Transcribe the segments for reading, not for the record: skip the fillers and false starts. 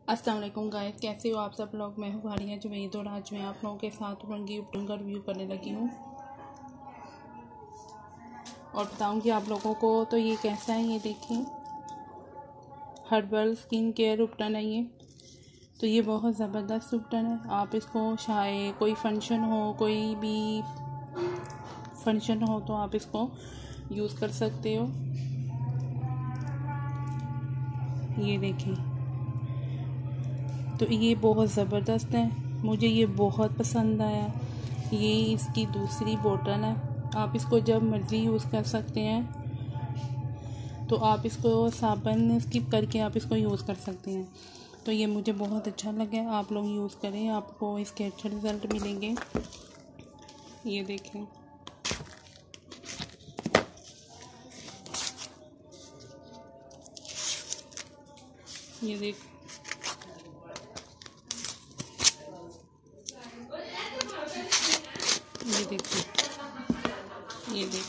अस्सलाम वालेकुम गाइस, कैसे हो आप सब लोग। मैं हूँ भारिया जुवैद और आज मैं आप लोगों के साथ रंगी उपटन का रिव्यू करने लगी हूँ और बताऊँगी आप लोगों को तो ये कैसा है। ये देखिए, हर्बल स्किन केयर उपटन है ये। तो ये बहुत ज़बरदस्त उपटन है। आप इसको चाहे कोई फंक्शन हो, कोई भी फंक्शन हो तो आप इसको यूज़ कर सकते हो। ये देखिए, तो ये बहुत ज़बरदस्त है, मुझे ये बहुत पसंद आया। ये इसकी दूसरी बोतल है। आप इसको जब मर्ज़ी यूज़ कर सकते हैं। तो आप इसको साबुन स्किप करके आप इसको यूज़ कर सकते हैं। तो ये मुझे बहुत अच्छा लगा। आप लोग यूज़ करें, आपको इसके अच्छे रिज़ल्ट मिलेंगे। ये देखें, ये देख, ये देखिए, ये देख,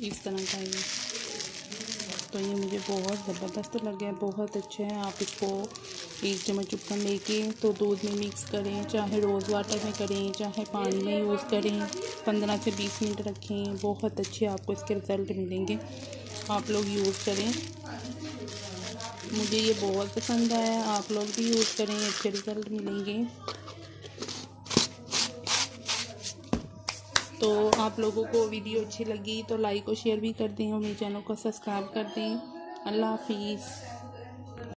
इस तरह का ये। तो ये मुझे बहुत ज़बरदस्त लगे, बहुत अच्छे हैं। आप इसको 1 चम्मच उपटन लेके तो दूध में मिक्स करें, चाहे रोज़ वाटर में करें, चाहे पानी में यूज़ करें, 15 से 20 मिनट रखें। बहुत अच्छे आपको इसके रिज़ल्ट मिलेंगे। आप लोग यूज़ करें, मुझे ये बहुत पसंद आया। आप लोग भी यूज़ करें, अच्छे रिज़ल्ट मिलेंगे। तो आप लोगों को वीडियो अच्छी लगी तो लाइक और शेयर भी कर दें और मेरे चैनल को सब्सक्राइब कर दें। अल्लाह हाफिज़।